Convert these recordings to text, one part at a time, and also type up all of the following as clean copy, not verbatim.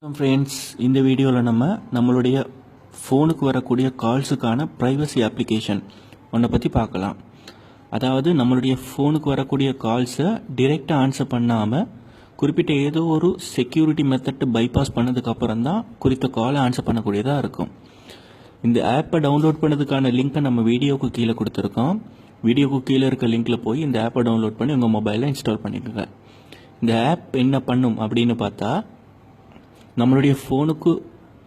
Friends, இந்த வீடியோவில் நம்மளுடைய ஃபோனுக்கு வரக்கூடிய கால்ஸுக்கான ப்ரைவசி அப்ளிகேஷன் ஒன்றை பற்றி பார்க்கலாம். அதாவது நம்மளுடைய ஃபோனுக்கு வரக்கூடிய கால்ஸை டிரெக்டாக ஆன்சர் பண்ணாமல் குறிப்பிட்ட ஏதோ ஒரு செக்யூரிட்டி மெத்தட் பைபாஸ் பண்ணதுக்கப்புறம் தான் குறித்த காலை ஆன்சர் பண்ணக்கூடியதாக இருக்கும். இந்த ஆப்பை டவுன்லோட் பண்ணதுக்கான லிங்க்கை நம்ம வீடியோவுக்கு கீழே கொடுத்துருக்கோம். வீடியோவுக்கு கீழே இருக்க லிங்க்கில் போய் இந்த ஆப்பை டவுன்லோட் பண்ணி உங்கள் மொபைலில் இன்ஸ்டால் பண்ணிக்கோங்க. இந்த ஆப் என்ன பண்ணும் அப்படின்னு பார்த்தா, நம்மளுடைய ஃபோனுக்கு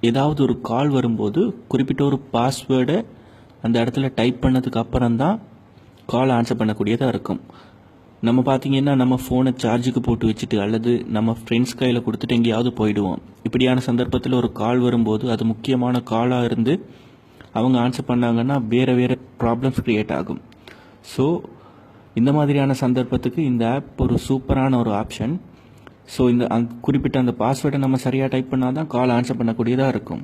ஏதாவது ஒரு கால் வரும்போது குறிப்பிட்ட ஒரு பாஸ்வேர்டை அந்த இடத்துல டைப் பண்ணதுக்கு அப்புறம் தான் கால் ஆன்சர் பண்ணக்கூடியதாக இருக்கும். நம்ம பார்த்திங்கன்னா நம்ம ஃபோனை சார்ஜுக்கு போட்டு வச்சுட்டு அல்லது நம்ம ஃப்ரெண்ட்ஸ் கையில் கொடுத்துட்டு எங்கேயாவது போயிடுவோம். இப்படியான சந்தர்ப்பத்தில் ஒரு கால் வரும்போது அது முக்கியமான காலாக இருந்து அவங்க ஆன்சர் பண்ணாங்கன்னா வேறு ப்ராப்ளம்ஸ் க்ரியேட் ஆகும். ஸோ இந்த மாதிரியான சந்தர்ப்பத்துக்கு இந்த ஆப் ஒரு சூப்பரான ஒரு ஆப்ஷன். ஸோ இந்த குறிப்பிட்ட அந்த பாஸ்வேர்டை நம்ம சரியாக டைப் பண்ணால் தான் கால் ஆன்சர் பண்ணக்கூடியதாக இருக்கும்.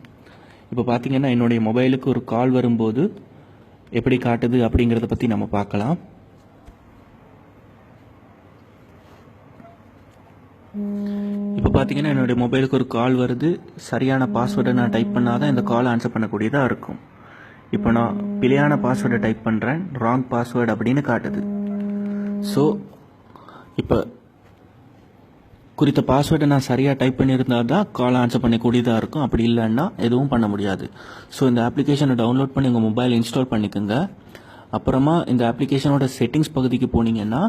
இப்போ பார்த்திங்கன்னா என்னுடைய மொபைலுக்கு ஒரு கால் வரும்போது எப்படி காட்டுது அப்படிங்கிறத பற்றி நம்ம பார்க்கலாம். இப்போ பார்த்திங்கன்னா என்னுடைய மொபைலுக்கு ஒரு கால் வருது. சரியான பாஸ்வேர்டை நான் டைப் பண்ணால் தான் இந்த கால் ஆன்சர் பண்ணக்கூடியதாக இருக்கும். இப்போ நான் பிழையான பாஸ்வேர்டை டைப் பண்ணுறேன், ராங் பாஸ்வேர்டு அப்படின்னு காட்டுது. ஸோ இப்போ குறித்த பாஸ்வேர்டை நான் சரியாக டைப் பண்ணியிருந்தால் தான் கால் ஆன்சர் பண்ணக்கூடியதாக இருக்கும். அப்படி இல்லைன்னா எதுவும் பண்ண முடியாது. ஸோ இந்த அப்ளிகேஷனை டவுன்லோட் பண்ணி உங்கள் மொபைல் இன்ஸ்டால் பண்ணிக்கோங்க. அப்புறமா இந்த அப்ளிகேஷனோட செட்டிங்ஸ் பகுதிக்கு போனீங்கன்னா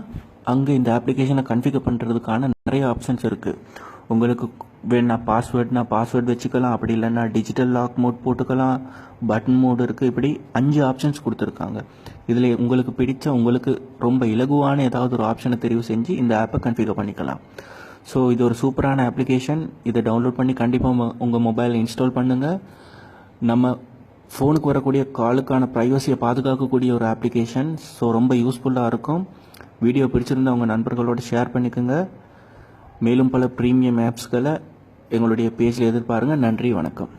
அங்கே இந்த அப்ளிகேஷனை கன்ஃபிகர் பண்ணுறதுக்கான நிறைய ஆப்ஷன்ஸ் இருக்குது. உங்களுக்கு வேணா பாஸ்வேர்ட் வச்சுக்கலாம். அப்படி இல்லைன்னா டிஜிட்டல் லாக் மோட் போட்டுக்கலாம், பட்டன் மோடு இருக்குது. இப்படி 5 ஆப்ஷன்ஸ் கொடுத்துருக்காங்க. இதில் உங்களுக்கு பிடிச்ச உங்களுக்கு ரொம்ப இலகுவான ஏதாவது ஒரு ஆப்ஷனை தெரிவு செஞ்சு இந்த ஆப்பை கன்ஃபிகர் பண்ணிக்கலாம். ஸோ இது ஒரு சூப்பரான அப்ளிகேஷன். இதை டவுன்லோட் பண்ணி கண்டிப்பாக உங்கள் மொபைலில் இன்ஸ்டால் பண்ணுங்கள். நம்ம ஃபோனுக்கு வரக்கூடிய காலுக்கான ப்ரைவசியை பாதுகாக்கக்கூடிய ஒரு அப்ளிகேஷன். ஸோ ரொம்ப யூஸ்ஃபுல்லாக இருக்கும். வீடியோ பிடிச்சிருந்தா உங்கள் நண்பர்களோடு ஷேர் பண்ணிக்கோங்க. மேலும் பல ப்ரீமியம் ஆப்ஸ்களை எங்களுடைய பேஜில் எதிர்பாருங்கள். நன்றி, வணக்கம்.